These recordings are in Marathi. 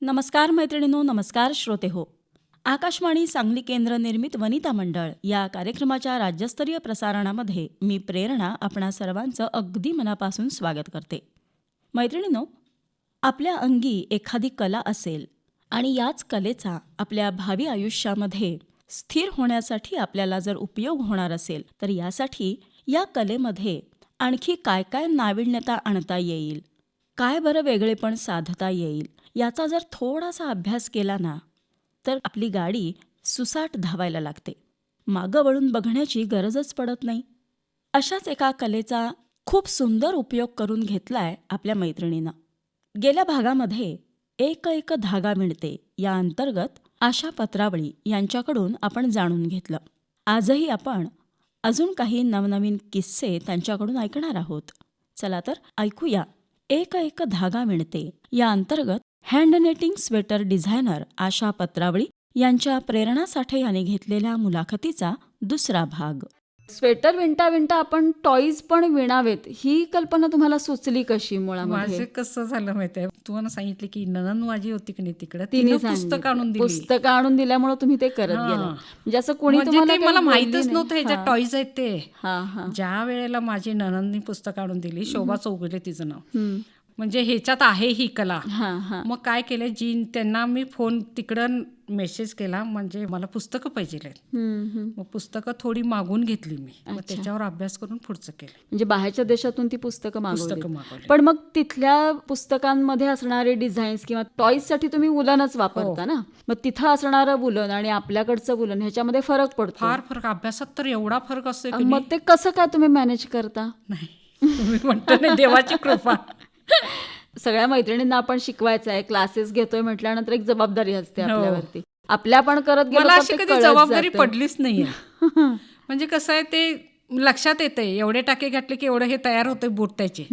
नमस्कार मैत्रिणींनो, नमस्कार श्रोते हो. आकाशवाणी सांगली केंद्र निर्मित वनिता मंडळ या कार्यक्रमाच्या राज्यस्तरीय प्रसारणामध्ये मी प्रेरणा आपणा सर्वांचं अगदी मनापासून स्वागत करते. मैत्रिणींनो, आपल्या अंगी एखादी कला असेल आणि याच कलेचा आपल्या भावी आयुष्यामध्ये स्थिर होण्यासाठी आपल्याला जर उपयोग होणार असेल तर यासाठी या कलेमध्ये आणखी काय काय नाविन्यता आणता येईल, काय बरं वेगळेपण साधता येईल याचा जर थोडासा अभ्यास केला ना तर आपली गाडी सुसाट धावायला लागते. मागं वळून बघण्याची गरजच पडत नाही. अशाच एका कलेचा खूप सुंदर उपयोग करून घेतलाय आपल्या मैत्रिणीनं. गेल्या भागामध्ये एक एक धागा विणते या अंतर्गत आशा पत्रावळी यांच्याकडून आपण जाणून घेतलं. आजही आपण अजून काही नवनवीन किस्से त्यांच्याकडून ऐकणार आहोत. चला तर ऐकूया एक एक धागा विणते या अंतर्गत हँडनेटिंग स्वेटर डिझायनर आशा पत्रावळी यांच्या प्रेरणा साठे यांनी घेतलेल्या मुलाखतीचा दुसरा भाग. स्वेटर विणता विणता आपण टॉईज पण विणावेत ही कल्पना तुम्हाला सुचली कशी मुळामध्ये? माझे कसं झालं माहितीये, तुम्हाला सांगितले की ननन माझी होती की नाही तिकडे, तिने पुस्तक आणून दिल्यामुळे तुम्ही ते करत गेला. म्हणजे असं कोणी म्हणजे तुम्हाला ते मला काही माहितच बोलली नव्हतं नाही? ह्याच्यात टॉईज आहेत ते. हा. ज्या वेळेला माझी ननंदनी पुस्तक आणून दिली, शोभा चौगुले तिचं नाव, हम्म. म्हणजे ह्याच्यात आहे ही कला. हा. मग काय केलं, जी त्यांना मी फोन तिकडं मेसेज केला, म्हणजे मला पुस्तकं पाहिजे. मग पुस्तकं थोडी मागून घेतली मी, मग त्याच्यावर अभ्यास करून पुढचं केलं. म्हणजे बाहेरच्या देशातून ती पुस्तकं मागवली. पण मग तिथल्या पुस्तकांमध्ये असणारे डिझाईन्स किंवा टॉईजसाठी तुम्ही वुलनच वापरता ना, मग तिथं असणारं वुलन आणि आपल्याकडचं वुलन ह्याच्यामध्ये फरक पडतो. फार फरक, अभ्यासात तर एवढा फरक असतो की मग ते कसं काय तुम्ही मॅनेज करता? नाही, तुम्ही म्हणतो ना, देवाची कृपा. सगळ्या मैत्रिणींना आपण शिकवायचं आहे, क्लासेस घेतोय म्हटल्यानंतर एक जबाबदारी असते आपल्यावरती. आपल्या पण करत गेलो मला तर अशी ते कधी कळत जबाबदारी जातं. पडलीच नाहीये. म्हणजे कसं आहे, ते लक्षात येते, एवढे टाके घातले की एवढं हे तयार होते बूट त्याचे.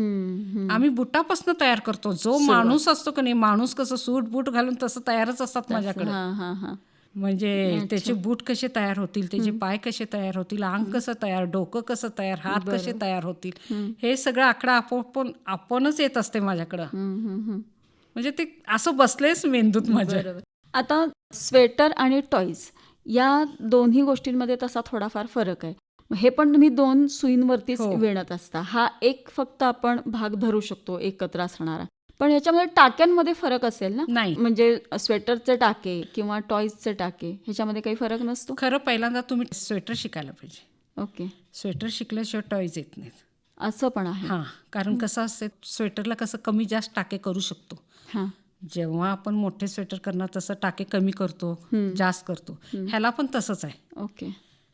आम्ही बुटापासून तयार करतो. जो माणूस असतो की नाही, माणूस कसं सूट बूट घालून तसं तयारच असतात माझ्याकडे. म्हणजे त्याचे बूट कसे तयार होतील, त्याचे पाय कसे तयार होतील, अंग कसं तयार, डोकं कसं तयार, हात कसे तयार होतील, हे सगळं आकडा आपणच येत असते माझ्याकडं. म्हणजे ते असं बसलेच मेंदूत माझ्या. आता स्वेटर आणि टॉईज या दोन्ही गोष्टींमध्ये तसा थोडाफार फरक आहे. हे पण तुम्ही 2 सुईंवरतीच विणत असता. हा एक फक्त आपण भाग धरू शकतो एकत्र असणारा. पण ह्याच्यामध्ये टाक्यांमध्ये फरक असेल ना? नाही, म्हणजे स्वेटरचे टाके किंवा टॉईजचे टाके ह्याच्यामध्ये काही फरक नसतो? खरं पहिल्यांदा तुम्ही स्वेटर शिकायला पाहिजे. ओके. स्वेटर शिकल्याशिवाय टॉईज येत नाहीत. असं पण आहे? हां, कारण कसं असते, स्वेटरला कसं कमी जास्त टाके करू शकतो. हां. जेव्हा आपण मोठे स्वेटर करणार तसं टाके कमी करतो, जास्त करतो. ह्याला पण तसंच आहे. ओके.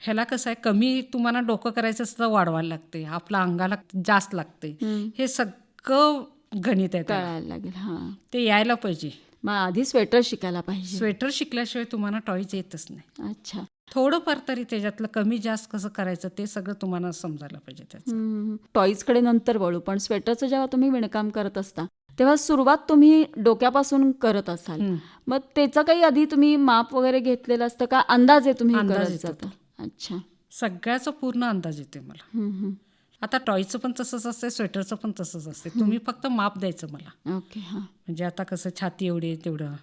ह्याला कसं आहे, कमी तुम्हाला डोकं करायचं असतं वाढवायला लागते, आपल्या अंगाला जास्त लागते. हे सगळं गणित आहे, कळायला लागेल. हां, ते यायला पाहिजे. मग आधी स्वेटर शिकायला पाहिजे. स्वेटर शिकल्याशिवाय तुम्हाला टॉईज येतच नाही. अच्छा. थोडंफार तरी त्याच्यातलं कमी जास्त कसं करायचं ते सगळं तुम्हाला समजायला पाहिजे त्याचं. टॉईजकडे नंतर वळू, पण स्वेटरचं जेव्हा तुम्ही विणकाम करत असता तेव्हा सुरुवात तुम्ही डोक्यापासून करत असाल. मग त्याचं काही आधी तुम्ही माप वगैरे घेतलेलं असतं का अंदाजे तुम्ही करत जाता? अच्छा. सगळ्याचा पूर्ण अंदाज येते मला. आता टॉयचं पण तसंच असते, स्वेटरचं पण तसंच असते. तुम्ही फक्त माप द्यायचं मला. ओके. हां. म्हणजे आता कसं छाती एवढी तेवढं.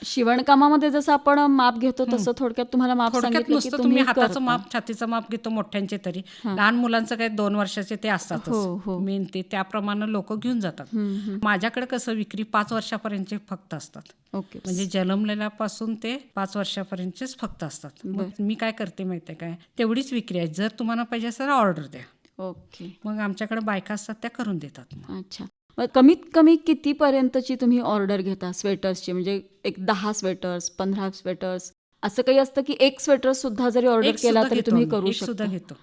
शिवणकामामध्ये जसं आपण माप घेतो तसं थोडक्यात तुम्हाला माप सांगितलं की तुम्ही हाताचं माप, छातीचं माप घेतो मोठ्यांचे तरी. लहान मुलांचं काय 2 वर्षाचे ते असतातच मेन, ते त्याप्रमाणे लोक घेऊन जातात. माझ्याकडे कसं विक्री 5 वर्षापर्यंतचे फक्त असतात. ओके. म्हणजे जन्मलेल्यापासून ते 5 वर्षापर्यंतचेच फक्त असतात. मग मी काय करते माहितीये काय, तेवढीच विक्री आहे. जर तुम्हाला पाहिजे असेल ऑर्डर द्या. ओके. मग आमच्याकडे बायका असतात त्या करून देतात. अच्छा. मग कमीत कमी कितीपर्यंतची तुम्ही ऑर्डर घेता स्वेटर्सची? म्हणजे एक 10 स्वेटर्स, 15 स्वेटर्स असं काही असतं की एक स्वेटर सुद्धा जरी ऑर्डर केला तरी तुम्ही करू शकता? सुद्धा घेतो.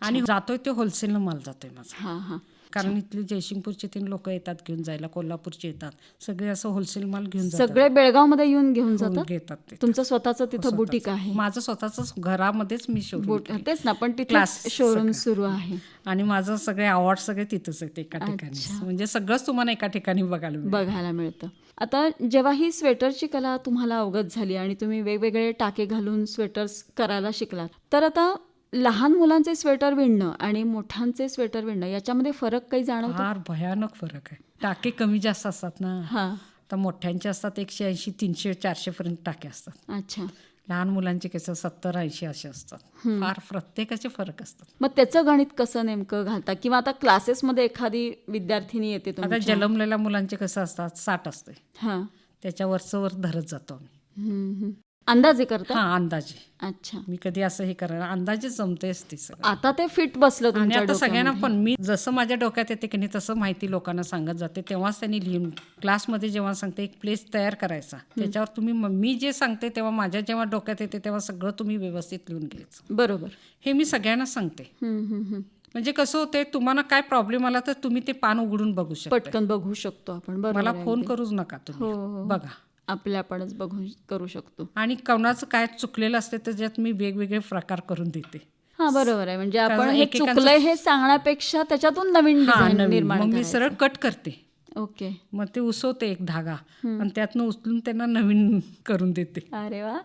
आणि जातोय ते होलसेलनं माल जातोय माझा. हां. कारण इथले जयसिंगपूरचे 3 लोक येतात घेऊन जायला, कोल्हापूरचे येतात, सगळे असं होलसेल माल घेऊन जातात. सगळे बेळगावमध्ये येऊन घेऊन जातात? घेतात ते. तुमचं स्वतःचं तिथं बुटीक आहे? माझं स्वतःच घरामध्येच मी शोरूम. तेच ना, पण तिथे शोरूम सुरू आहे. आणि माझं सगळे अवॉर्ड सगळे तिथंच आहेत एका ठिकाणी. म्हणजे सगळंच तुम्हाला एका ठिकाणी बघायला मिळतं. आता जेव्हा ही स्वेटरची कला तुम्हाला अवगत झाली आणि तुम्ही वेगवेगळे टाके घालून स्वेटर्स करायला शिकलात, तर आता लहान मुलांचे स्वेटर विणणं आणि मोठ्यांचे स्वेटर विणणं याच्यामध्ये फरक काही जाणवतो? फार भयानक फरक आहे. टाके कमी जास्त असतात ना. आता मोठ्यांचे असतात 180, 300, 400 पर्यंत टाके असतात. अच्छा. लहान मुलांचे कसं 70, 80 असे असतात. फार प्रत्येकाचे फरक असतात. मग त्याचं गणित कसं नेमकं घालता, किंवा आता क्लासेसमध्ये एखादी विद्यार्थिनी येते आता तुमच्या? जन्मलेल्या मुलांचे कसं असतात 60 असते, हां. त्याच्यावरचं वर धरत जातो आम्ही. अंदाजे करता? हा, अंदाजे. अच्छा. मी कधी असं हे करणार, अंदाजे जमतेच ते सगळं. आता ते फिट बसलं आणि तुमच्या आता सगळ्यांना डोक्यामध्ये? पण मी जसं माझ्या डोक्यात येते की नाही तसं माहिती लोकांना सांगत जाते. तेव्हाच त्यांनी लिहून क्लासमध्ये जेव्हा सांगते एक प्लेस तयार करायचा, त्याच्यावर तुम्ही मी जे सांगते तेव्हा माझ्या जेव्हा डोक्यात येते तेव्हा सगळं तुम्ही व्यवस्थित लिहून घ्यायचं. बरोबर. हे मी सगळ्यांना सांगते. म्हणजे कसं होते, तुम्हाला काय प्रॉब्लेम आला तर तुम्ही ते पान उघडून बघू शकता. पटकन बघू शकतो आपण. बरोबर मला आहे फोन अगदी. करूच नका तुम्ही. हो. बघा. आपल्या आपणच बघून करू शकतो. आणि कोणाचं काय चुकलेलं असते त्याच्यात मी वेगवेगळे प्रकार करून देते. हा, बरोबर आहे. म्हणजे आपण कारण हे एकेकांचं- चुकलंय हे सांगण्यापेक्षा त्याच्यातून नवीन हा, डिझाईन नवीन. निर्माण मग मी करायचं. सरळ कट करते. ओके. मग ते उसवते एक धागा आणि त्यातनं उचलून त्यांना नवीन करून देते. अरे वा.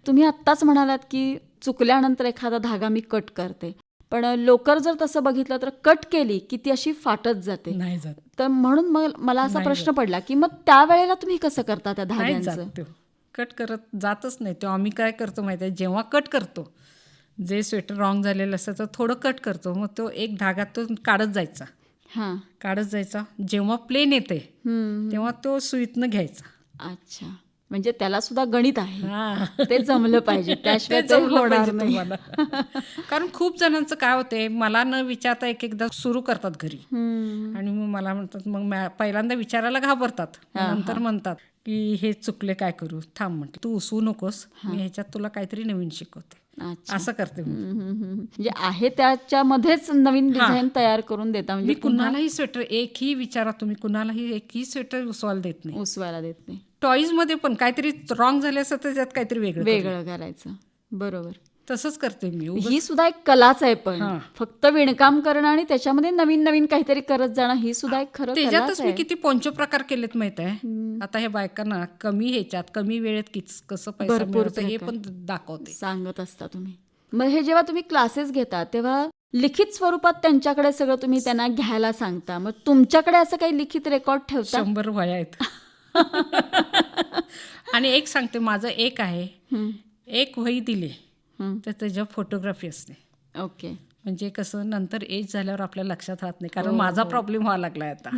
तुम्ही आत्ताच म्हणालात की चुकल्यानंतर एखादा धागा मी कट करते, पण लोकर जर तसं बघितलं तर कट केली की ती अशी फाटत जाते. नाही जात. तर म्हणून मग मला असा नाही प्रश्न पडला की मग त्यावेळेला तुम्ही कसं करता त्या नाही धाग्यांचं? जात तो. कट करत जातच नाही तो. आम्ही काय करतो माहिती आहे, जेव्हा कट करतो जे स्वेटर रॉंग झालेलं असतं तर थोडं कट करतो, मग तो एक धागा तो काढत जायचा. हां. काढत जायचा. जेव्हा प्लेन येते तेव्हा तो सुईतनं घ्यायचा. अच्छा. म्हणजे त्याला सुद्धा गणित आहे. हा. ते जमलं पाहिजे, त्याशिवाय ते ते जमलं होणार पाहिजे नाही. तुम्हाला. कारण खूप जणांचं काय होते, मला न विचारता एक एकदा सुरू करतात घरी आणि मग मला म्हणतात, मग पहिल्यांदा विचारायला घाबरतात, नंतर म्हणतात की हे चुकले, काय करू, थांब म्हटलं तू उसवू नकोस, मी ह्याच्यात तुला काहीतरी नवीन शिकवते. अच्छा. असं करते मी. म्हणजे आहे त्याच्यामध्येच नवीन डिझाईन तयार करून देता. मी म्हणजे कुणालाही स्वेटर एकही विचारा तुम्ही, कुणालाही एकही स्वेटर उसवायला देत नाही. उसवायला देत नाही. टॉईज मध्ये पण काहीतरी रॉंग झाले असतं तर त्यात काहीतरी वेगळं करूया. वेगळं करायचं. बरोबर. तसंच करते मी. ही सुद्धा एक कलाच आहे. पण हां. फक्त विणकाम करणं आणि त्याच्यामध्ये नवीन नवीन काहीतरी करत जाणं ही सुद्धा एक खरं कलाच त्याच्यातच मी आहे. किती पोंचो प्रकार केलेत माहित आहे. आता हे बायकांना कमी ह्याच्यात कमी वेळेत कसं पैसा भरपूर मिळवतं हे प्रकार. पण दाखवते. सांगत असता तुम्ही. मग हे जेव्हा तुम्ही क्लासेस घेता तेव्हा लिखित स्वरूपात त्यांच्याकडे सगळं तुम्ही त्यांना घ्यायला सांगता, मग तुमच्याकडे असं काही लिखित रेकॉर्ड ठेवता? 100 वह्या आहेत. आणि एक सांगते, माझं एक आहे, एक वही दिली तर त्याच्या फोटोग्राफी असते. ओके. म्हणजे कसं नंतर एज झाल्यावर आपल्या लक्षात राहत नाही. कारण माझा प्रॉब्लेम व्हायला लागलाय आता.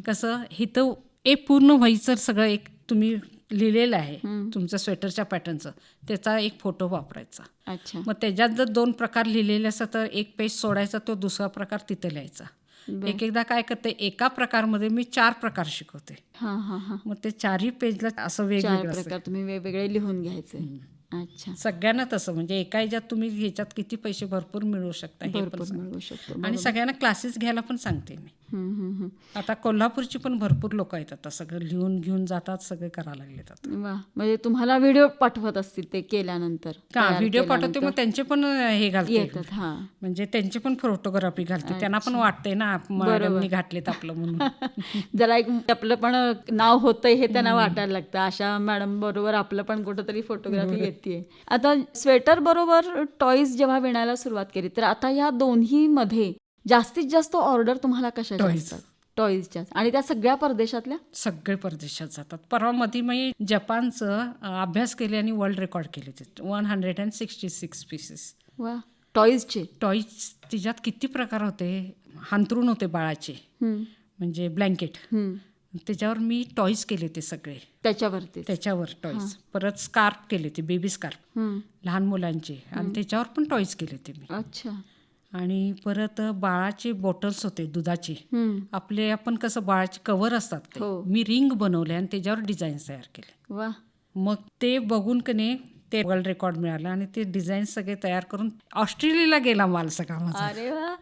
कसं इथं एक पूर्ण वहीचं सगळं एक तुम्ही लिहिलेलं आहे तुमच्या स्वेटरच्या पॅटर्नचं, त्याचा एक फोटो वापरायचा. अच्छा. मग त्याच्यात जर 2 प्रकार लिहिलेले असतात तर एक पेज सोडायचा, तो दुसरा प्रकार तिथे लिहायचा. एक एकदा काय करते, एका प्रकारमध्ये मी 4 प्रकार शिकवते. हां हां हां. मग ते 4ही पेजला असं 4 वेगवेगळं असतं. प्रकार तुम्ही वेगवेगळे लिहून घ्यायचे. अच्छा. सगळ्यांना तसं, म्हणजे एका ह्याच्यात तुम्ही ह्याच्यात किती पैसे भरपूर मिळवू शकता हे पण भरपूर सांगते. मिळवू शकतो. आणि सगळ्यांना क्लासेस घ्यायला पण सांगते मी. आता कोल्हापूरची पण भरपूर लोक आहेत, आता सगळं लिहून घेऊन जातात, सगळे करायला लागलेत आता. वा. म्हणजे तुम्हाला व्हिडिओ पाठवत असतील ते केल्यानंतर? का तयार व्हिडिओ पाठवते, केल्यानंतर? मग त्यांचे पण हे घालते, येतात. हां. म्हणजे त्यांची पण फोटोग्राफी घालते. त्यांना पण वाटते ना मॅडमनी घातलेत आपलं म्हणून. जरा एक आपलं पण नाव होतंय हे त्यांना वाटायला लागतं, अशा मॅडम बरोबर आपलं पण कुठंतरी फोटोग्राफी येते. आता स्वेटर बरोबर टॉईज जेव्हा विणायला सुरुवात केली तर आता या दोन्ही मध्ये जास्तीत जास्त ऑर्डर तुम्हाला कशाच्या Toys. असतात? टॉईजच्या. आणि त्या सगळ्या परदेशातल्या? सगळे परदेशात जातात. परवा मध्ये मी जपानचं अभ्यास केले आणि वर्ल्ड रेकॉर्ड केले, 166 पीसेस. वा. टॉईजचे? टॉईज तिच्यात किती प्रकार होते. हांतरून होते बाळाचे, म्हणजे ब्लँकेट, त्याच्यावर मी टॉईज केले ते सगळे. त्याच्यावर टॉईज. परत स्कार्फ केले ते, बेबी स्कार्फ लहान मुलांचे, आणि त्याच्यावर पण टॉईज केले ते मी. अच्छा. आणि परत बाळाचे बॉटल्स होते दुधाचे. आपले आपण कसं बाळाचे कव्हर असतात ते, मी रिंग बनवले आणि त्याच्यावर डिझाईन तयार केले. वा. मग ते बघून कने ते वर्ल्ड रेकॉर्ड मिळालं आणि ते डिझाईन सगळे तयार करून ऑस्ट्रेलियाला गेला माल सगळा माझा. अरे वा.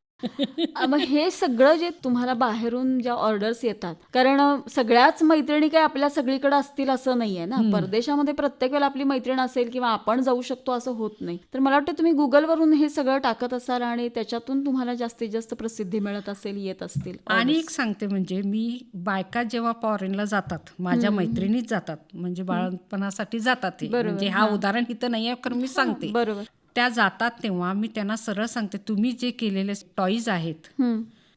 मग हे सगळं जे तुम्हाला बाहेरून ज्या ऑर्डर्स येतात, कारण सगळ्याच मैत्रिणी काय आपल्या सगळीकडे असतील असं नाहीये ना. परदेशामध्ये प्रत्येक वेळेला आपली मैत्रीण असेल किंवा आपण जाऊ शकतो असं होत नाही. तर मला वाटतं तुम्ही गुगलवरून हे सगळं टाकत असाल आणि त्याच्यातून तुम्हाला जास्तीत जास्त प्रसिद्धी मिळत असेल, येत असतील. आणि एक सांगते, म्हणजे मी बायका जेव्हा फॉरेनला जातात, माझ्या मैत्रिणीच जातात, म्हणजे बाळपणासाठी जातात ते, म्हणजे हा उदाहरण इथं नाही आहे, कारण मी सांगते. बरोबर. त्या जातात तेव्हा मी त्यांना सरळ सांगते, तुम्ही जे केलेले टॉईज आहेत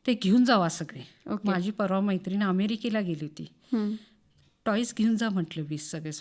ते घेऊन जावा सगळे. ओके. माझी परवा मैत्रीण अमेरिकेला गेली होती. टॉईज घेऊन जा म्हटलं 20 सगळे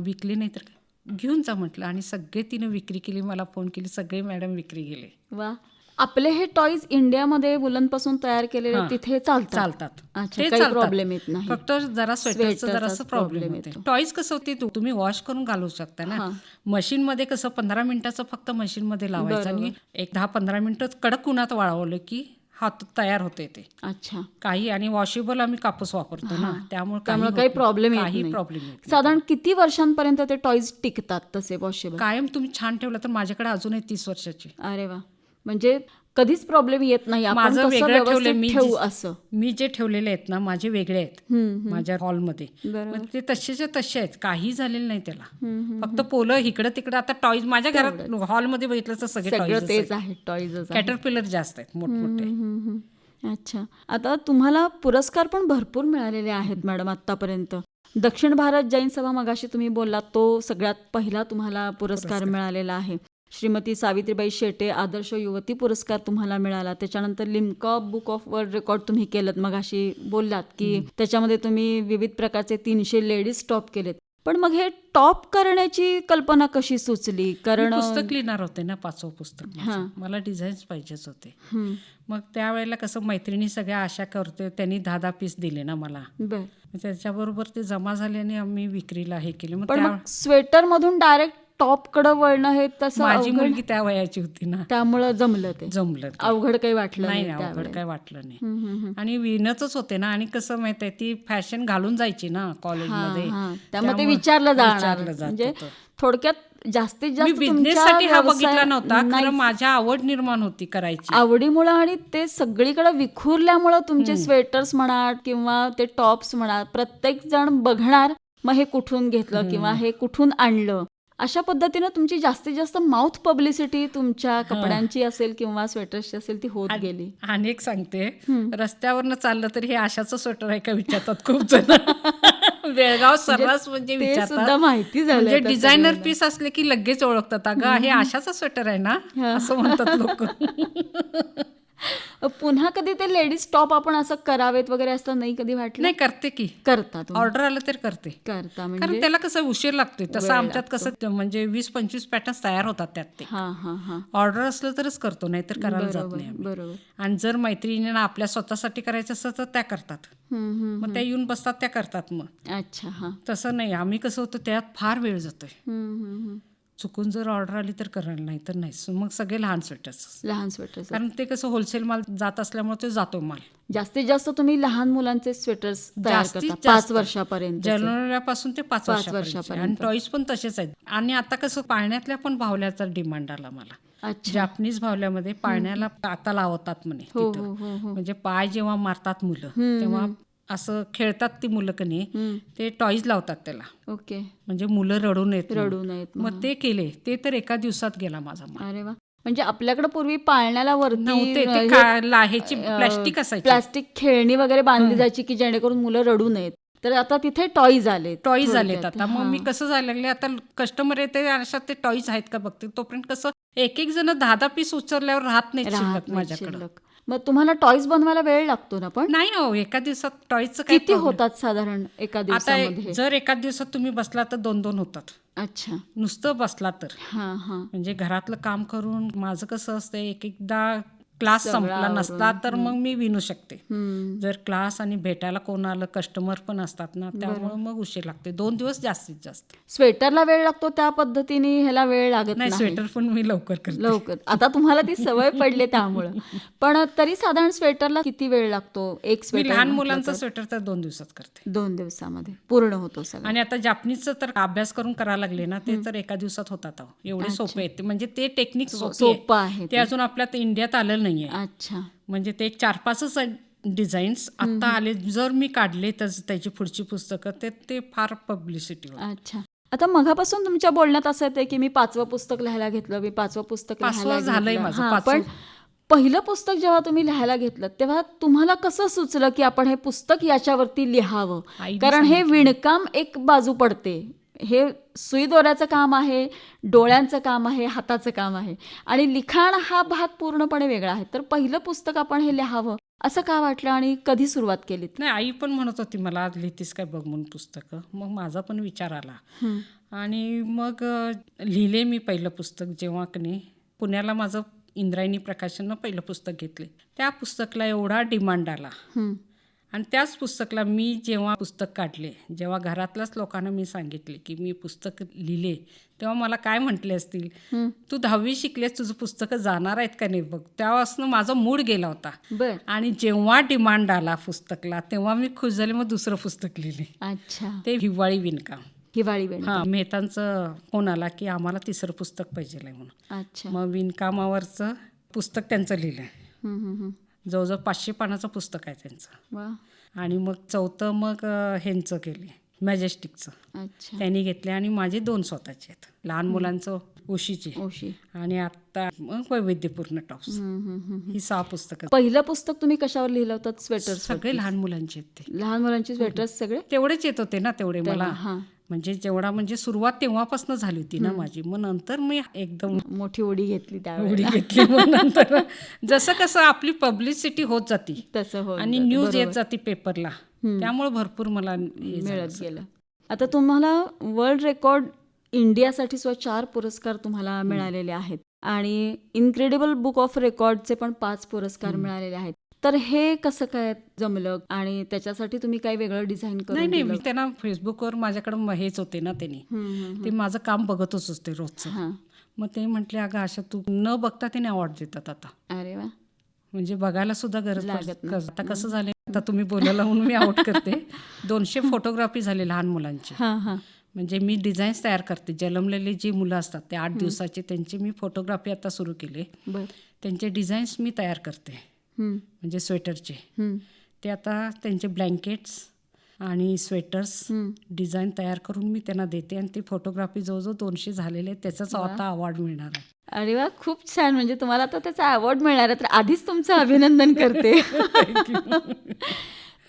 विकले नाही तर काय, घेऊन जा म्हटलं. आणि सगळे तिने विक्री केली, मला फोन केली, सगळे मॅडम विक्री गेले. वा. आपले हे टॉईज इंडियामध्ये वुलनपासून तयार केलेले तिथे चालतात. अच्छा, ते काही चालतात. प्रॉब्लेम येत नाही. फक्त जरा स्वेटरचं जरासं प्रॉब्लेम होते. टॉईज कसं होते, तुम्ही वॉश करून घालू शकता ना. मशीनमध्ये कसं 15 मिनिटाचं फक्त मशीनमध्ये लावायचं आणि एक 10-15 मिनिटं कडक उन्हात वाळवलं की हात तयार होते ते. अच्छा. काही आणि वॉशेबल आम्ही कापूस वापरतो ना, त्यामुळे काही प्रॉब्लेम येत काही नाही. प्रॉब्लेम येत साधारण किती वर्षांपर्यंत ते टॉईज टिकतात तसे वॉशेबल? कायम तुम्ही छान ठेवलं तर माझ्याकडे अजूनही 30 वर्षाची. अरे वा. म्हणजे कधीच प्रॉब्लेम येत नाही. आपण माझं कसं वेगळं ठेवलंय, व्यवस्थित ठेवू असं. मी जे ठेवलेले आहेत ना माझे वेगळे आहेत माझ्या हॉलमध्ये. बरोबर. मग ते तसेच्या तसे आहेत, काही झालेलं नाही त्याला. फक्त पोलं इकडं तिकडं. आता टॉईज माझ्या घरात हॉलमध्ये बघितलं तर सगळे सगळं तेच आहे, टॉईजच आहे. कॅटरपिलर जास्त आहेत मोठमोठे. अच्छा. आता तुम्हाला पुरस्कार पण भरपूर मिळालेले आहेत मॅडम आतापर्यंत. दक्षिण भारत जैन सभा मगाशी तुम्ही बोललात, तो सगळ्यात पहिला तुम्हाला पुरस्कार मिळालेला आहे. श्रीमती सावित्रीबाई शेटे आदर्श युवती पुरस्कार तुम्हाला मिळाला. त्याच्यानंतर Limca book of world record तुम्ही केलं, मगाशी बोललात की त्याच्यामध्ये तुम्ही विविध प्रकारचे 300 लेडीज टॉप केलेत. पण मग हे टॉप करण्याची कल्पना कशी सुचली? कारण पुस्तक लिहिणार होते ना, 5वं पुस्तक माझं. मला डिझाईन्स पाहिजेच होते. मग त्यावेळेला कसं मैत्रिणी सगळ्या आशा करते, त्यांनी 10-10 पीस दिले ना मला. बर. त्याच्याबरोबर ते जमा झाले आणि आम्ही विक्रीला हे केले. पण मग स्वेटर मधून डायरेक्ट टॉप कडे वळणं हे तसं माझी मुलगी त्या वयाची होती ना, त्यामुळं जमलं ते. अवघड काही वाटलं नाही. अवघड काही वाटलं नाही. आणि विणतच होते ना. आणि कसं माहित आहे, ती फॅशन घालून जायची ना कॉलेजमध्ये, त्यामुळे विचारलं जाणार. म्हणजे थोडक्यात जास्तीत जास्त बिझनेससाठी हा बघितला नव्हता, खरं माझ्या आवड निर्माण होती करायची, आवडीमुळे. आणि ते सगळीकडे विखुरल्यामुळं तुमचे स्वेटर्स म्हणा किंवा ते टॉप्स म्हणा, प्रत्येक जण बघणार मग हे कुठून घेतलं किंवा हे कुठून आणलं. अशा पद्धतीनं तुमची जास्तीत जास्त माउथ पब्लिसिटी तुमच्या कपड्यांची असेल किंवा स्वेटर्सची असेल ती होत गेली. आणि एक सांगते, रस्त्यावरनं चाललं तरी हे आशाचं स्वेटर आहे का विचारतात खूप जण. बेळगाव सर्रास म्हणजे विचारतात. माहिती झालं. म्हणजे डिझायनर पीस असले की लगेच ओळखतात, अगं हे आशाचं स्वेटर आहे ना, असं म्हणतात लोक. पुन्हा कधी ते लेडीज टॉप आपण असं करावेत वगैरे असं नाही कधी वाटलं? नाही, करते की. करता ऑर्डर आलं तर करते. म्हणजे कारण त्याला कसं उशीर लागतोय. तसं आमच्यात कसं म्हणजे 20-25 पॅटर्न्स तयार होतात त्यात. ते ऑर्डर असलं तरच करतो, नाही तर करायला जात नाही. बरोबर. आणि जर मैत्रिणींना आपल्या स्वतःसाठी करायचं असतं तर त्या करतात. मग त्या येऊन बसतात, त्या करतात. मग अच्छा. तसं नाही. आम्ही कसं होतं, त्यात फार वेळ जातोय. चुकून जर ऑर्डर आली तर करायला, नाही तर नाही. मग सगळे लहान स्वेटर्स. कारण ते कसं होलसेल माल जात असल्यामुळे ते जातो माल. जास्तीत जास्त तुम्ही लहान मुलांचे स्वेटर्स तयार करता 5 वर्षापर्यंत. जन्मल्यापासून ते 5 वर्षापर्यंत. आणि टॉईज पण तसेच आहेत. आणि आता कसं पाळण्यातल्या पण भावल्याचा डिमांड आला मला. जापनीज भावल्यामध्ये पाळण्याला आता लावतात म्हणे तिथं. म्हणजे पाय जेव्हा मारतात मुलं तेव्हा असं खेळतात ती मुलं कनी, ते टॉईज लावतात त्याला. ओके. म्हणजे मुलं रडू नयेत. मग ते केले. ते तर एका दिवसात गेला माझा माल. अरे वा. म्हणजे आपल्याकडे पूर्वी पाळण्याला वरती प्लास्टिक असायची, प्लास्टिक खेळणी वगैरे बांधली जायची की जेणेकरून मुलं रडू नयेत. तर आता तिथे टॉईज आलेत आता. मग मी कसं जायला लागले, आता कस्टमर येते अशात ते टॉईज आहेत का बघते, तोपर्यंत कसं एक जण 10-10 पीस उचलल्यावर राहत नाही शिल्लक माझ्याकडे. मग तुम्हाला टॉईज बनवायला वेळ लागतो ना? पण नाही हो, एका दिवसात टॉईजचं किती होतात साधारण एका दिवसामध्ये? आता जर एका दिवसात तुम्ही बसला तर 2-2 होतात. अच्छा. नुसतं बसला तर. म्हणजे घरातलं काम करून माझं कसं असतं, एकदा क्लास संपला नसला तर मग मी विणू शकते. जर क्लास आणि भेटायला कोण आलं, कस्टमर पण असतात ना, त्यामुळे मग उशीर लागते. 2 दिवस जास्तीत जास्त. स्वेटरला वेळ लागतो त्या पद्धतीने ह्याला वेळ लागत नाही? स्वेटर पण मी लवकर करते. आता तुम्हाला ती सवय पडली त्यामुळं. पण तरी साधारण स्वेटरला किती वेळ लागतो? एक स्वेटर लहान मुलांचं स्वेटर तर 2 दिवसात करते. 2 दिवसामध्ये पूर्ण होतो सगळं. आणि आता जापनीजचं तर अभ्यास करून करायला लागले ना, ते तर एका दिवसात होतात. एवढे सोपे आहेत. म्हणजे ते टेक्निक सोपं आहे. ते अजून आपल्यात इंडियात आलं नाहीये. अच्छा. म्हणजे ते 4-5 डिझाईन्स आता आले. जर मी काढले तर त्याची पुढची पुस्तकं ते फार पब्लिसिटी होती. अच्छा. आता मगापासून तुमच्या बोलण्यात असं येते की मी 5वं पुस्तक लिहायला घेतलं, मी 5वं पुस्तक झालंय माझं. पण पहिलं पुस्तक जेव्हा तुम्ही लिहायला घेतलं तेव्हा तुम्हाला कसं सुचलं की आपण हे पुस्तक याच्यावरती लिहावं? कारण हे विणकाम एक बाजू पडते, हे सुई दोऱ्याचं काम आहे, डोळ्यांचं काम आहे, हाताचं काम आहे, आणि लिखाण हा भाग पूर्णपणे वेगळा आहे. तर पहिलं पुस्तक आपण हे लिहावं असं का वाटलं आणि कधी सुरुवात केलीत? नाही, आई पण म्हणत होती मला, आज लिहितीस काय बघ म्हणून पुस्तकं. मग माझा पण विचार आला आणि मग लिहिले मी पहिलं पुस्तक. जेव्हा की नाही पुण्याला माझं इंद्रायणी प्रकाशननं पहिलं पुस्तक घेतले, त्या पुस्तकाला एवढा डिमांड आला. आणि त्याच पुस्तकाला मी जेव्हा पुस्तक काढले, जेव्हा घरातल्याच लोकांना मी सांगितले की मी पुस्तक लिहिले, तेव्हा मला काय म्हटले असतील, तू 10वी शिकलेस, तुझं पुस्तकं जाणार आहेत का नाही बघ. तेव्हापासून माझा मूड गेला होता. बर. आणि जेव्हा डिमांड आला पुस्तकला तेव्हा मी खुश झाले. मग दुसरं पुस्तक लिहिले, अच्छा. ते हिवाळी विणकाम. हिवाळी वेळ. हां, मेहतांचं फोन आला की आम्हाला 3रं पुस्तक पाहिजे आहे म्हणून. अच्छा. मग विणकामावरचं पुस्तक त्यांचं लिहिलं. जवळजवळ 500 पानाचं पुस्तक आहे त्यांचं. वा. आणि मग 4थं मग ह्यांचं केले, मॅजेस्टिकचं. अच्छा. त्यांनी घेतले आणि माझे 2 स्वतःचे आहेत. लहान मुलांचं उशीचे ओशी. आणि आत्ता मग वैविध्यपूर्ण टॉप्स. ही 6 पुस्तकं. पहिलं पुस्तक तुम्ही कशावर लिहिलं होतं? स्वेटर्स. सगळे लहान मुलांचे आहेत ते. लहान मुलांची स्वेटर्स सगळे तेवढेच येत होते ना तेवढे मला. हां. म्हणजे जेवढा म्हणजे सुरुवात तेव्हापासून झाली होती ना माझी. मग नंतर मी एकदम मोठी उडी घेतली त्यावेळी. उडी घेतली. मग नंतर जसं कसं आपली पब्लिसिटी होत जाती तसं हो आणि न्यूज येत जाते पेपरला, त्यामुळे भरपूर मला हे झालं. मिळत गेलं. आता तुम्हाला वर्ल्ड रेकॉर्ड इंडियासाठी सुद्धा 4 पुरस्कार तुम्हाला मिळालेले आहेत आणि इनक्रेडिबल बुक ऑफ रेकॉर्डचे पण 5 पुरस्कार मिळालेले आहेत. तर हे कसं काय जमलं आणि त्याच्यासाठी तुम्ही काही वेगळं डिझाईन करून नाही, दिलं? मी त्यांना फेसबुकवर माझ्याकडे हेच होते ना, त्यांनी ते माझं काम बघतच असते रोजचं. हां. मग ते म्हटले, अगं आशा तू न बघता त्याने अवॉर्ड देतात आता. अरे वा. म्हणजे बघायला सुद्धा गरज लागत पडत. आता कसं झालं, आता तुम्ही बोलायला म्हणून मी आउट करते. 200 फोटोग्राफी झाले लहान मुलांची. हां हां. म्हणजे मी डिझाईन्स तयार करते. जन्मलेले जी मुलं असतात ते 8 दिवसाचे, त्यांचे मी फोटोग्राफी आता सुरू केले. बर. त्यांचे डिझाईन्स मी तयार करते, म्हणजे स्वेटरचे. ते आता त्यांचे ब्लँकेट्स आणि स्वेटर्स डिझाईन तयार करून मी त्यांना देते आणि ती फोटोग्राफी जवळजवळ 200 झालेले आहेत. त्याचाच आता अवॉर्ड मिळणार आहे. अरे वा, खूप छान. म्हणजे तुम्हाला आता त्याचा अवॉर्ड मिळणार आहे, तर आधीच तुमचं अभिनंदन करते.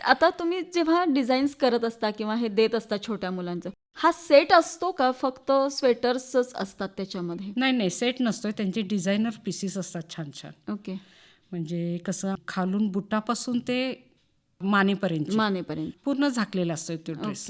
आता तुम्ही जेव्हा डिझाईन्स करत असता किंवा हे देत असता छोट्या मुलांचं, हा सेट असतो का फक्त स्वेटर्सच असतात त्याच्यामध्ये? नाही, सेट नसतोय. त्यांचे डिझायनर पीसेस असतात छान छान. ओके. म्हणजे कसं खालून बुटापासून ते मानेपर्यंत पूर्ण झाकलेला असतो तो ड्रेस.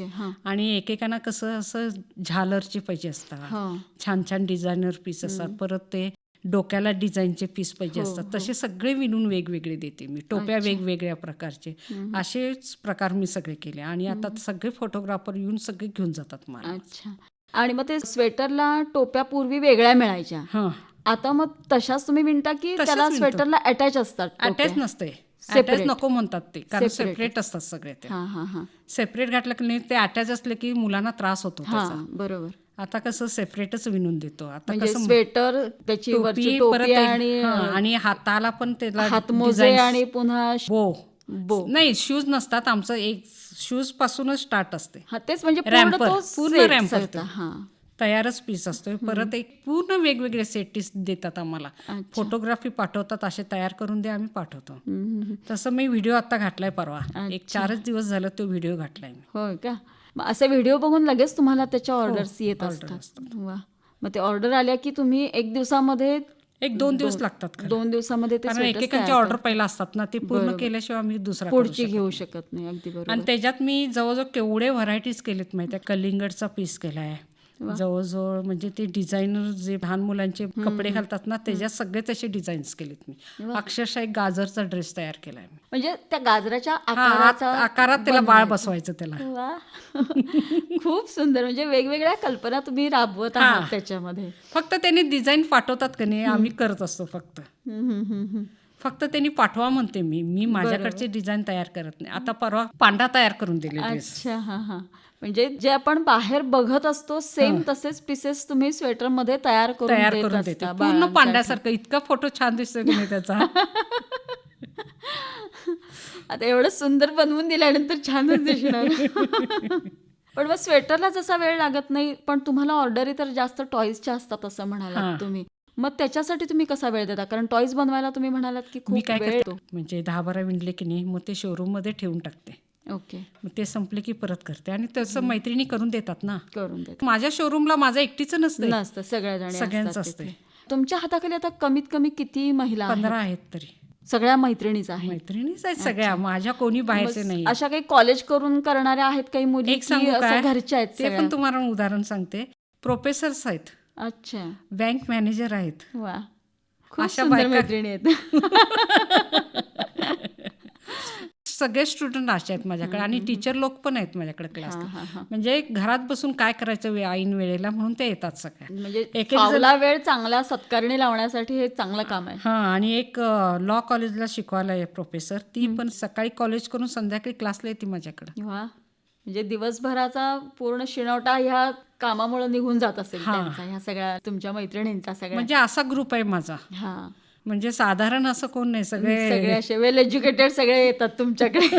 आणि एकेकांना कसं असं झालरचे पाहिजे असतात, छान छान डिझायनर पीस असतात. परत ते डोक्याला डिझाईनचे पीस पाहिजे असतात. तसे सगळे विणून वेगवेगळे देते मी. टोप्या वेगवेगळ्या प्रकारचे, असेच प्रकार मी सगळे केले. आणि आता सगळे फोटोग्राफर येऊन सगळे घेऊन जातात मला. अच्छा. आणि मग ते स्वेटरला टोप्या पूर्वी वेगळ्या मिळायच्या, हां, आता मग तशाच तुम्ही विणता की तशाच त्याला विणतो. स्वेटरला अटॅच असतात? अटॅच नसते. अटॅच नको म्हणतात ते, कारण सेपरेट असतात सगळे. ते सेपरेट घातलं की नाही, ते अटॅच असले की मुलांना त्रास होतो त्याचा. बरोबर. आता कसं सेपरेटच विणून देतो. आता म्हणजे कसं स्वेटर, त्याची वरची टोपी आणि हाताला पण त्याला हातमोजे आणि पुन्हा बो नाही, शूज नसतात. आमचं एक शूज पासूनच स्टार्ट असते. तेच म्हणजे पूर्ण रॅम्पर तयारच पीस असतो. परत एक पूर्ण वेगवेगळे सेट देतात आम्हाला. फोटोग्राफी पाठवतात, असे तयार करून दे, आम्ही पाठवतो. तसं मी व्हिडिओ आता घातलाय परवा. एक 4च दिवस झालं तो व्हिडिओ घातलाय मी. होय का? मग असे व्हिडिओ बघून लगेच तुम्हाला त्याच्या ऑर्डर्स येत असतात? वा. मग ते ऑर्डर आल्या की तुम्ही 1 दिवसामध्ये 1-2 दिवस लागतात. 2 दिवसामध्ये ते कारण एकेकांचे ऑर्डर पहिला असतात ना, ते पूर्ण केल्याशिवाय आम्ही दुसरा पुढची घेऊ शकत नाही. अगदी बरोबर. आणि त्याच्यात मी जवळजवळ केवढे व्हरायटीज केलेत माहिती आहे. कलिंगडचा पीस केलाय जवळजवळ. म्हणजे ते डिझायनर जे लहान मुलांचे कपडे घालतात ना, त्याच्यात सगळे तसे डिझाईन्स केलेत मी. अक्षरशः एक गाजरचा ड्रेस तयार केलाय मी. म्हणजे त्या गाजराच्या आकारात त्याला बाळ बसवायचं त्याला. वा. खूप सुंदर. म्हणजे वेगवेगळ्या कल्पना तुम्ही राबवत आहात त्याच्यामध्ये. फक्त त्यांनी डिझाईन पाठवतात का नाही, आम्ही करत असतो. फक्त त्यांनी पाठवा म्हणते मी माझ्याकडचे डिझाईन तयार करत नाही. आता परवा पांढरा तयार करून दिले ड्रेस. अच्छा. म्हणजे जे आपण बाहेर बघत असतो सेम तसेच पीसेस तुम्ही स्वेटर मध्ये तयार करून देते, पूर्ण पांढऱ्यासारखं. इतका फोटो छान दिसतोय की नाही त्याचा. आता एवढं सुंदर बनवून दिल्यानंतर छानच दिसणार. पण मग स्वेटरला जसा वेळ लागत नाही, पण तुम्हाला ऑर्डरी तर जास्त टॉईजच्या असतात असं म्हणालात तुम्ही. मग त्याच्यासाठी तुम्ही कसा वेळ देता? कारण टॉईज बनवायला तुम्ही म्हणालात की मी खूप काय वेळ. करतो, म्हणजे 10-12 विणले की नाही, मग ते शोरूम मध्ये ठेवून टाकते. ओके. मग ते संपले की परत करते. आणि तसं मैत्रिणी करून देतात ना. करून देतात. माझ्या शोरूमला माझं एकटीचं नसतं, सगळ्यांच असते. तुमच्या हाताखाली आता कमीत कमी किती महिला 15 आहेत तरी. सगळ्या मैत्रिणीच आहेत. मैत्रिणीच आहेत सगळ्या, माझ्या कोणी बाहेरचे नाही. अशा काही कॉलेज करून करणाऱ्या आहेत काही मुली, एक सांगू की असं काय, घरच्या आहेत ते सगळ्या? पण तुम्हाला उदाहरण सांगते. प्रोफेसर्स आहेत, अच्छा, बँक मॅनेजर आहेत, वा, खूप अशा सुंदर बायका- मैत्रिणी आहेत. सगळे स्टुडंट असे आहेत माझ्याकडे. आणि टीचर लोक पण आहेत माझ्याकडे क्लासला. हा, हा. म्हणजे घरात बसून काय करायचं ऐन वेळेला म्हणून ते येतात सगळ्या. म्हणजे एक जण- फावला वेळ चांगला सत्कारणी लावण्यासाठी हे चांगलं काम आहे. हा, आणि एक लॉ कॉलेजला शिकवायला आहे प्रोफेसर, ती पण सकाळी कॉलेज करून संध्याकाळी क्लासला येते माझ्याकडे. वा, म्हणजे दिवसभराचा पूर्ण शिणवटा ह्या कामामुळे निघून जात असेल हा. त्यांचा, ह्या सगळ्या तुमच्या मैत्रिणींचा सगळ्या. म्हणजे असा ग्रुप आहे माझा. हा, म्हणजे साधारण असं कोण नाही, सगळे सगळे असे वेल एज्युकेटेड सगळे येतात तुमच्याकडे.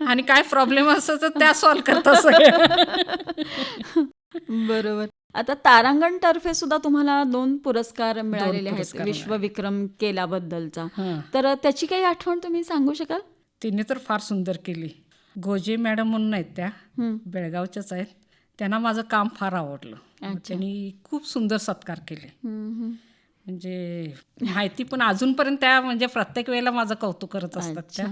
आणि काय प्रॉब्लेम असतो तर त्या सॉल्व्ह करतात सगळे. बरोबर. आता तारांगण तर्फे सुद्धा तुम्हाला 2 पुरस्कार मिळालेले आहेत पुरस्कार विश्वविक्रम केल्याबद्दलचा. हा. तर त्याची काही आठवण तुम्ही सांगू शकाल? तिने तर फार सुंदर केली. गोजे मॅडम म्हणून आहेत त्या, बेळगावच्याच आहेत. त्यांना माझं काम फार आवडलं. त्यांनी खूप सुंदर सत्कार केले. म्हणजे माहिती पण अजूनपर्यंत त्या म्हणजे प्रत्येक वेळेला माझं कौतुक करत असतात त्या.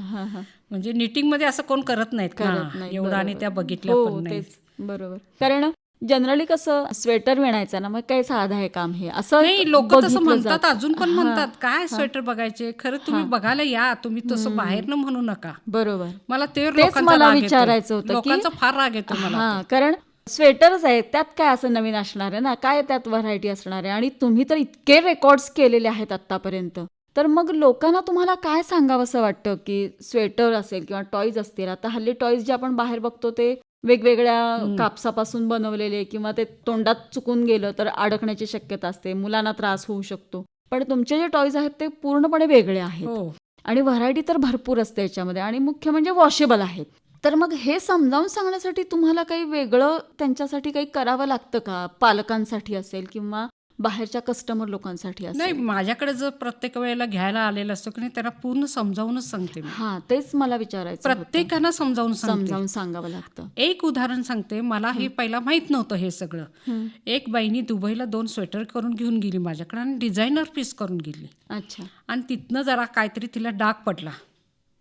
म्हणजे निटिंग मध्ये असं कोण करत नाहीत ना एवढं, आणि त्या बघितल्या पण नाही. बरोबर. कारण जनरली कसं स्वेटर विणायचं ना, मग काय साधं आहे काम हे, असं नाही, लोक तसं बघितलं म्हणतात, जातं. अजून पण म्हणतात काय स्वेटर बघायचे. खरं तुम्ही बघायला या, तुम्ही तसं बाहेरनं म्हणू नका. बरोबर. मला ते तेच लोकांचा मला राग येतो. विचारायचं होतं की लोकांचा फार राग येतो मला. हा, कारण स्वेटरच आहे, त्यात काय असं नवीन असणार आहे ना, काय त्यात व्हरायटी असणार आहे, आणि तुम्ही तर इतके रेकॉर्ड्स केलेले आहेत आतापर्यंत. तर मग लोकांना तुम्हाला काय सांगावंसं वाटतं की स्वेटर असेल किंवा टॉईज असतील, आता हल्ली टॉईज जे आपण बाहेर बघतो ते वेगवेगळ्या कापसापासून बनवलेले, किंवा ते तोंडात चुकून गेलं तर अडकण्याची शक्यता असते, मुलांना त्रास होऊ शकतो. पण तुमचे जे टॉईज आहेत ते पूर्णपणे वेगळे आहेत, हो. आणि व्हरायटी तर भरपूर असते याच्यामध्ये, आणि मुख्य म्हणजे वॉशेबल आहेत. तर मग हे समजावून सांगण्यासाठी तुम्हाला काही वेगळं त्यांच्यासाठी काही करावं लागतं का? पालकांसाठी असेल किंवा बाहेरच्या कस्टमर लोकांसाठी नाही, असेल? माझ्याकडे जर प्रत्येक वेळेला घ्यायला आलेलं असतो की नाही, त्यांना पूर्ण समजावूनच सांगते मी. हा, तेच मला विचारायचं होतं. प्रत्येकांना समजावून सांगते. समजावून सांगावं लागतं. एक उदाहरण सांगते. मला हे पहिला माहित नव्हतं हे सगळं. एक बाईनी दुबईला 2 स्वेटर करून घेऊन गेली माझ्याकडे, आणि डिझायनर पीस करून गेली. अच्छा. आणि तिथनं जरा काहीतरी तिला डाग पडला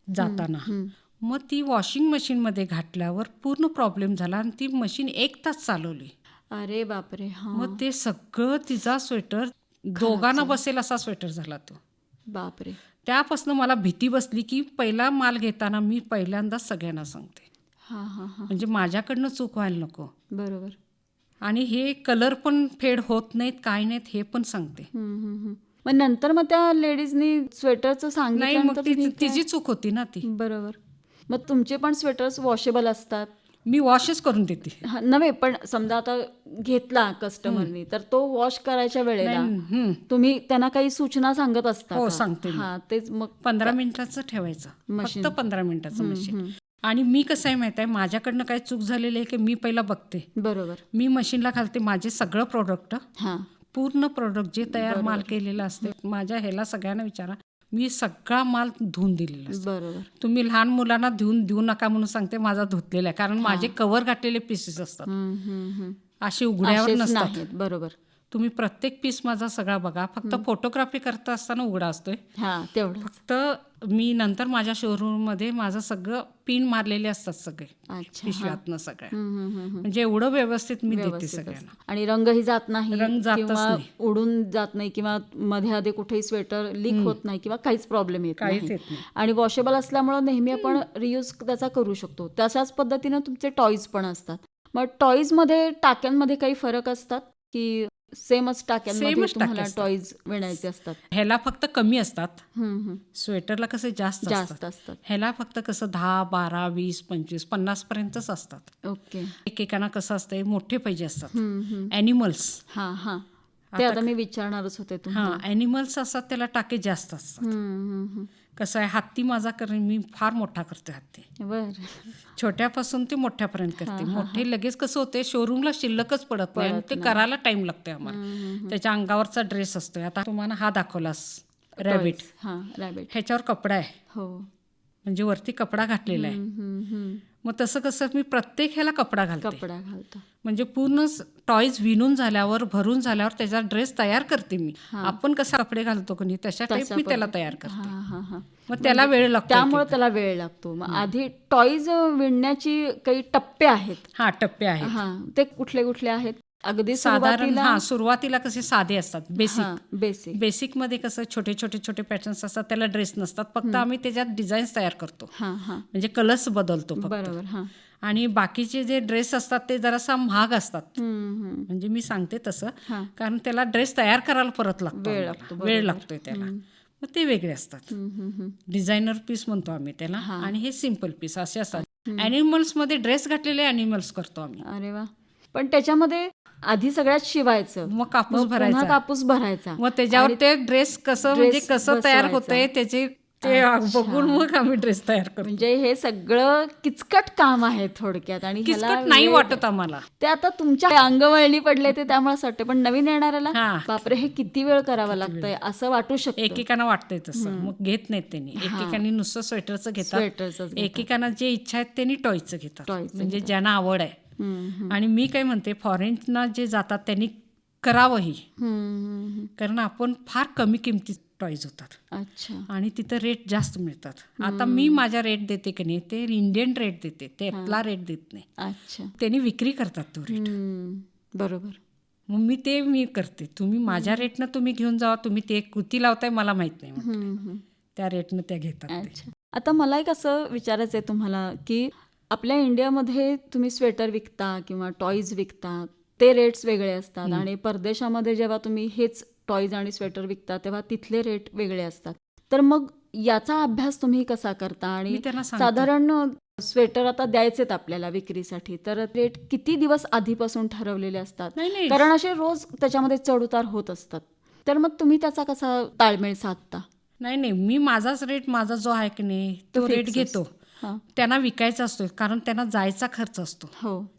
जाताना. मग ती वॉशिंग मशीनमध्ये घातल्यावर पूर्ण प्रॉब्लेम झाला, आणि ती मशीन 1 तास चालवली. अरे बापरे. हा, मग ते सगळं तिचा स्वेटर दोघांना बसेल असा स्वेटर झाला तो. बापरे. त्यापासून मला भीती बसली की पहिला माल घेताना मी पहिल्यांदाच सगळ्यांना सांगते, हा हा हा, म्हणजे माझ्याकडनं चूक व्हायला नको. बरोबर. आणि हे कलर पण फेड होत नाहीत, काय नाहीत हे पण सांगते. मग नंतर मग त्या लेडीजनी स्वेटरचं नाही, सांगितल्यानंतर मग तुम्ही काय? तिची चूक होती ना ती. बरोबर. मग तुमचे पण स्वेटर्स वॉशेबल असतात? मी वॉशच करून देते. हा, नव्हे, पण समजा आता घेतला कस्टमरनी, तर तो वॉश करायच्या वेळेला तुम्ही त्यांना काही सूचना सांगत असता हो, का? सांगते मी. हा, तेच. मग 15 मिनिटाचं ठेवायचं, मशीन. फक्त 15 मिनिटाचं मशीन. आणि मी कसं आहे माहिती आहे, माझ्याकडनं काही चूक झालेली आहे की मी पहिला बघते. बरोबर. मी मशीनला घालते माझे सगळं प्रोडक्ट, हा, पूर्ण प्रोडक्ट जे तयार माल केलेला असते. माझ्या ह्याला सगळ्यांना विचारा, मी सगळा माल धुवून दिलेला असतो. बरोबर. तुम्ही लहान मुलांना देऊ नका म्हणून सांगते, माझा धुतलेला आहे. कारण माझे कव्हर घातलेले पीसेस असतात, असे उघड्यावर असेच नसतात. नाहीत. बरोबर. तुम्ही प्रत्येक पीस माझा सगळा बघा. फक्त फोटोग्राफी करता असताना उघडा असतोय. हा, तेवढं. फक्त मी नंतर माझ्या शोरूममध्ये माझं सगळं पिन मारलेले असतात सगळे, अच्छा. पिशव्यातनं सगळ्या. म्हणजे एवढं व्यवस्थित मी देते व्यवस्थित सगळ्यांना. असतं. आणि रंगही जात नाही, रंग जातच किंवा नाही. उडून जात नाही, किंवा मध्ये आधी कुठेही स्वेटर लीक होत नाही, किंवा काहीच प्रॉब्लेम येत काहीच नाही. येत नाही. आणि वॉशेबल असल्यामुळे नेहमी आपण रियूज त्याचा करू शकतो. तशाच पद्धतीनं तुमचे टॉईज पण असतात. मग टॉईजमध्ये टाक्यांमध्ये काही फरक असतात की सेमच टाक्यांमध्ये सेमच तुम्हाला टाके असतात. टॉईज विणायचे असतात? ह्याला फक्त कमी असतात, हम्म. स्वेटरला कसं जास्त जास्त असतात. ह्याला फक्त कसं 10, 12, 20, 25, 50 पर्यंतच असतात. ओके. एकेकांना कसं असतंय, मोठे पाहिजे असतात. ॲनिमल्स. हा हा, ते आता मी विचारणारच होते तुम्हाला. हा, ॲनिमल्स असतात त्याला टाके जास्त असतात. कसं आहे, हत्ती माझा मी फार मोठा करते हत्ती. बर. छोट्यापासून ते मोठ्यापर्यंत करते. मोठे लगेच कसं होते, शोरूमला शिल्लकच पडत नाही, आणि ते करायला टाइम लागतोय आम्हाला. त्याच्या अंगावरचा ड्रेस असतोय. आता तुम्हाला हा दाखवलास रॅबिट, हा, रॅबिट. ह्याच्यावर कपडा आहे, हो. म्हणजे वरती कपडा घातलेला आहे. मग तसं कसं मी प्रत्येक ह्याला कपडा घालते, कपडा घालता. म्हणजे पूर्ण टॉयज विणून झाल्यावर भरून झाल्यावर त्याचा ड्रेस तयार करते मी. आपण कसा कपडे घालतो की नाही तशा टाईप मी त्याला तयार करते. मग त्याला वेळ लागतो. त्यामुळे त्याला वेळ लागतो. मग आधी टॉयज विणण्याची काही टप्पे आहेत. हा, टप्पे आहेत. हा, ते कुठले कुठले आहेत? अगदी साधारण सुरुवातीला कसे साधे असतात, बेसिक. बेसिक मध्ये कसं छोटे छोटे छोटे पॅटर्न्स असतात, त्याला ड्रेस नसतात, फक्त आम्ही त्याच्यात डिझाईन्स तयार करतो, म्हणजे कलर्स बदलतो फक्त. बरोबर. आणि बाकीचे जे ड्रेस असतात ते जरासा महाग असतात, म्हणजे मी सांगते तसं, कारण त्याला ड्रेस तयार करायला परत लागतो, वेळ लागतोय त्याला. मग ते वेगळे असतात, डिझायनर पीस म्हणतो आम्ही त्याला, आणि हे सिम्पल पीस असे असतात. ॲनिमल्स मध्ये ड्रेस घातलेले ॲनिमल्स करतो आम्ही. अरे वा. पण त्याच्यामध्ये आधी सगळ्यात शिवायचं, मग कापूस भरायचा, मग त्याच्यावर ते ड्रेस कसं तयार होतंय त्याचे ते बघून मग आम्ही ड्रेस तयार करतो. म्हणजे हे सगळं किचकट काम आहे थोडक्यात. आणि किचकट नाही वाटत आम्हाला, ते आता तुमच्या अंगवळणी पडले ते त्यामुळे असं वाटतं. पण नवीन येणाऱ्याला बापरे हे किती वेळ करावा लागतंय असं वाटू शकतं. एकेकांना वाटतंय तसं, मग घेत नाहीत त्यांनी. एकेकांनी नुसतं स्वेटरचं घेतात, एकेकांना जे इच्छा आहेत त्यांनी टॉयचं घेतात, म्हणजे ज्यांना आवड आहे. आणि मी काय म्हणते, फॉरेनना जे जातात त्यांनी करावंही, कारण आपण फार कमी किमतीत टॉयज होतात. अच्छा. आणि तिथं रेट जास्त मिळतात. आता मी माझ्या रेट देते की नाही, ते इंडियन रेट देते, त्यातला रेट देत नाही. अच्छा. त्यांनी विक्री करतात तो रेट. बरोबर. मग मी करते, तुम्ही माझ्या रेटनं तुम्ही घेऊन जावा, तुम्ही ते किती लावताय मला माहित नाही, त्या रेटनं त्या घेतात. अच्छा. आता मला एक असं विचारायचं आहे तुम्हाला की आपल्या इंडियामध्ये तुम्ही स्वेटर विकता किंवा टॉयज विकता, ते रेट्स वेगळे असतात. आणि परदेशामध्ये जेव्हा तुम्ही हेच टॉयज आणि स्वेटर विकता तेव्हा तिथले रेट वेगळे असतात. तर मग याचा अभ्यास तुम्ही कसा करता? आणि साधारण स्वेटर आता द्यायचेत आपल्याला विक्रीसाठी, तर रेट किती दिवस आधीपासून ठरवलेले असतात? कारण असे रोज त्याच्यामध्ये चढउतार होत असतात. तर मग तुम्ही त्याचा कसा ताळमेळ साधता? नाही, मी माझाच रेट, माझा जो आहे की नाही तो रेट घेतो. त्यांना विकायचा असतो, कारण त्यांना जायचा खर्च असतो,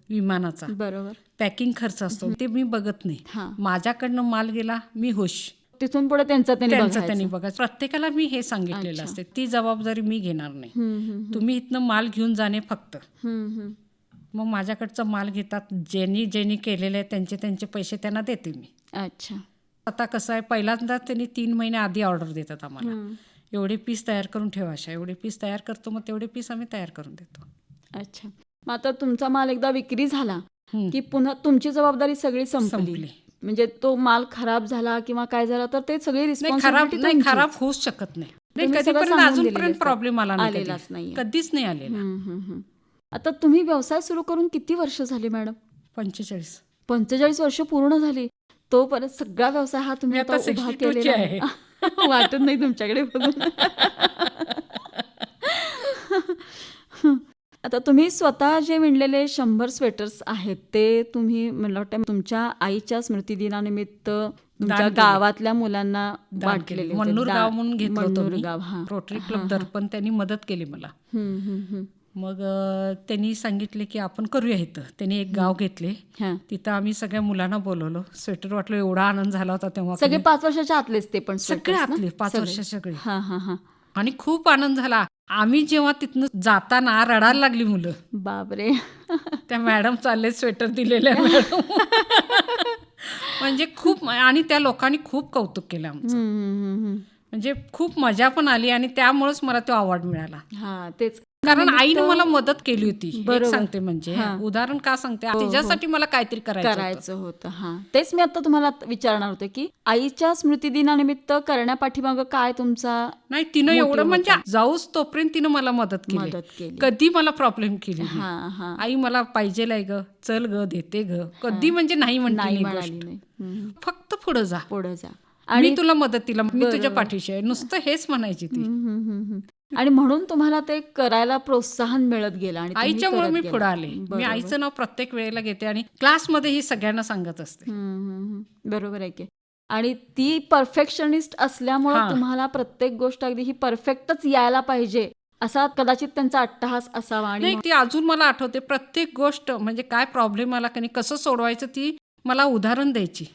विमानाचा, बरोबर, पॅकिंग खर्च असतो, ते मी बघत नाही. माझ्याकडनं माल गेला मी खुश, तिथून पुढे त्यांचं त्यांनी बघायचं. प्रत्येकाला मी हे सांगितलेलं असते, ती जबाबदारी मी घेणार नाही. तुम्ही इथनं माल घेऊन जाणे फक्त. मग माझ्याकडचा माल घेतात, ज्यांनी केलेले आहे त्यांचे पैसे त्यांना देते मी. अच्छा. आता कसं आहे, पहिल्यांदा त्यांनी 3 महिने आधी ऑर्डर देतात आम्हाला, एवढे पीस तयार करून ठेवा, एवढे पीस तयार करतो, मग तेवढे पीस आम्ही तयार करून देतो. अच्छा. मग आता तुमचा माल एकदा विक्री झाला की पुन्हा तुमची जबाबदारी सगळी संपली, म्हणजे तो माल खराब झाला किंवा काय झाला तर ते सगळी रिस्पॉन्सिबिलिटी खराब होऊच शकत नाही. कधीपर्यंत अजूनपर्यंत प्रॉब्लेम आलेलाच नाही, कधीच नाही आलेला. आता तुम्ही व्यवसाय सुरू करून किती वर्ष झाली मॅडम? 45 वर्ष पूर्ण झाली. तो परत सगळा व्यवसाय हा तुम्ही आता उभा केलेला आहे. वाटत नाही तुमच्याकडे बघून. आता तुम्ही स्वतः जे विणलेले 100 स्वेटर्स आहेत ते तुम्ही मला वाटतं तुमच्या आईच्या स्मृतिदिनानिमित्त तुमच्या गावातल्या मुलांना वाटलेले. मन्नूर गाव म्हणून घेतलं, रोटरी क्लब दर्पण, त्यांनी मदत केली मला. मग त्यांनी सांगितले की आपण करूया इथं. त्यांनी एक गाव घेतले, तिथं आम्ही सगळ्या मुलांना बोलवलं. स्वेटर वाटलं, एवढा आनंद झाला होता तेव्हा. सगळे 5 वर्षाच्या आतलेच ते पण सगळे आतले 5 वर्ष सगळे. आणि खूप आनंद झाला. आम्ही जेव्हा तिथनं जाताना रडायला लागली मुलं. बापरे. त्या मॅडम चालले स्वेटर दिलेल्या मॅडम. म्हणजे खूप, आणि त्या लोकांनी खूप कौतुक केलं आमचं. म्हणजे खूप मजा पण आली, आणि त्यामुळेच मला तो अवॉर्ड मिळाला. तेच, कारण आईनं मला मदत केली होती. सांगते म्हणजे उदाहरण का सांगते, तिच्यासाठी मला काहीतरी करायचं होतं. तेच मी आता तुम्हाला विचारणार होते की आईच्या स्मृतिदिनानिमित्त करण्यापाठीमागं काय तुमचा. नाही, तिनं एवढं म्हणजे जाऊच तोपर्यंत तिनं मला मदत केली. कधी मला प्रॉब्लेम केली आई मला पाहिजे ग, चल ग, देते ग, कधी म्हणजे नाही म्हणाली. फक्त पुढे जा, आणि तुला मदतीला मी तुझ्या पाठीशी आहे, नुसतं हेच म्हणायची ती. आणि म्हणून तुम्हाला ते करायला प्रोत्साहन मिळत गेलं. आणि आईच्यामुळे मी पुढे आले. मी आईचं नाव प्रत्येक वेळेला घेते, आणि क्लासमध्ये ही सगळ्यांना सांगत असते. बरोबर आहे की. आणि ती परफेक्शनिस्ट असल्यामुळे तुम्हाला प्रत्येक गोष्ट अगदी ही परफेक्टच यायला पाहिजे असा कदाचित त्यांचा अट्टहास असावा. आणि ती अजून मला आठवते, प्रत्येक गोष्ट म्हणजे काय प्रॉब्लेम आला की कसं सोडवायचं ती मला उदाहरण द्यायची.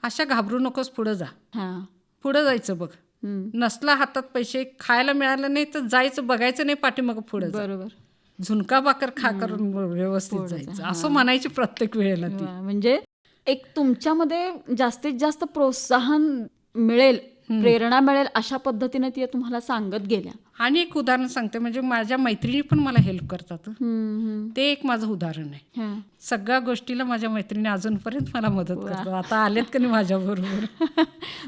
अशा घाबरू नकोस, पुढे जा, पुढे जायचं बघ. नसला हातात पैसे, खायला मिळालं नाही तर जायचं, बघायचं नाही पाठीमागं, पुढे. बरोबर. झुणका भाकर खा करून व्यवस्थित जायचं असं म्हणायची प्रत्येक वेळेला ती. वा, म्हणजे एक तुमच्यामध्ये जास्तीत जास्त प्रोत्साहन मिळेल, प्रेरणा मिळेल अशा पद्धतीने ती तुम्हाला सांगत गेल्या. आणि एक उदाहरण सांगते, म्हणजे माझ्या मैत्रिणी पण मला हेल्प करतात. ते एक माझं उदाहरण आहे. हं. सगळ्या गोष्टीला माझ्या मैत्रिणी अजूनपर्यंत मला मदत करतात. आता आलेत का नाही माझ्या बरोबर.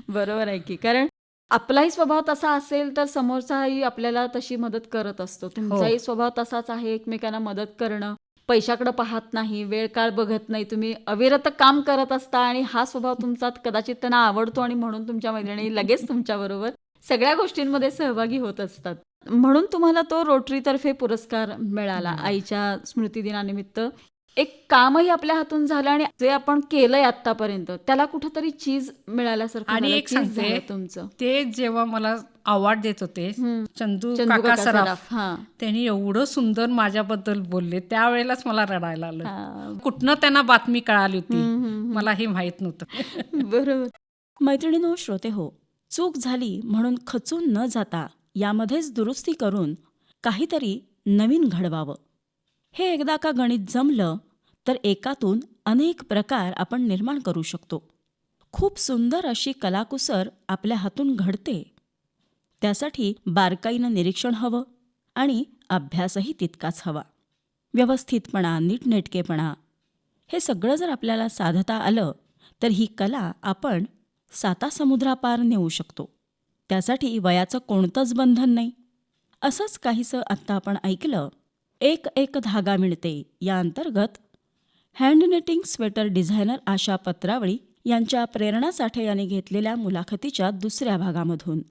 बरोबर आहे की, कारण आपलाही स्वभाव तसा असेल तर समोरचाही आपल्याला तशी मदत करत असतो. तुमचाही स्वभाव तसाच आहे, एकमेकांना मदत करणं, पैशाकडे पाहत नाही, वेळ काळ बघत नाही, तुम्ही अविरत काम करत असता आणि हा स्वभाव तुमचा कदाचित त्यांना आवडतो आणि म्हणून तुमच्या मैत्रिणी लगेच तुमच्याबरोबर सगळ्या गोष्टींमध्ये सहभागी होत असतात. म्हणून तुम्हाला तो रोटरीतर्फे पुरस्कार मिळाला आईच्या स्मृतिदिनानिमित्त. एक कामही आपल्या हातून झालं आणि जे आपण केलंय आतापर्यंत त्याला कुठंतरी चीज मिळाल्यासारखं आणि झालं, एक चीज सांगते, झालं तुमचं. ते जेव्हा मला अवॉर्ड देत होते चंदू चंदू काका काका सराफ, सराफ, हां. त्यांनी एवढं सुंदर माझ्याबद्दल बोलले, त्यावेळेलाच मला रडायला आलं. हां. कुठनं त्यांना बातमी कळाली होती मला हे माहित नव्हतं. बरोबर. मैत्रिणींनो, श्रोते हो, चूक झाली म्हणून खचून न जाता यामध्येच दुरुस्ती करून काहीतरी नवीन घडवावं. हे एकदा का गणित जमलं तर एकातून अनेक प्रकार आपण निर्माण करू शकतो. खूप सुंदर अशी कलाकुसर आपल्या हातून घडते. त्यासाठी बारकाईनं निरीक्षण हवं आणि अभ्यासही तितकाच हवा. व्यवस्थितपणा, नीटनेटकेपणा हे सगळं जर आपल्याला साधता आलं तर ही कला आपण सातासमुद्रापार नेऊ शकतो. त्यासाठी वयाचं कोणतंच बंधन नाही. असंच काहीसं आत्ता आपण ऐकलं, एक एक धागा मिळते या अंतर्गत हँडनेटिंग स्वेटर डिझायनर आशा पत्रावळी यांच्या प्रेरणा साठे यांनी घेतलेल्या मुलाखतीच्या दुसऱ्या भागामधून.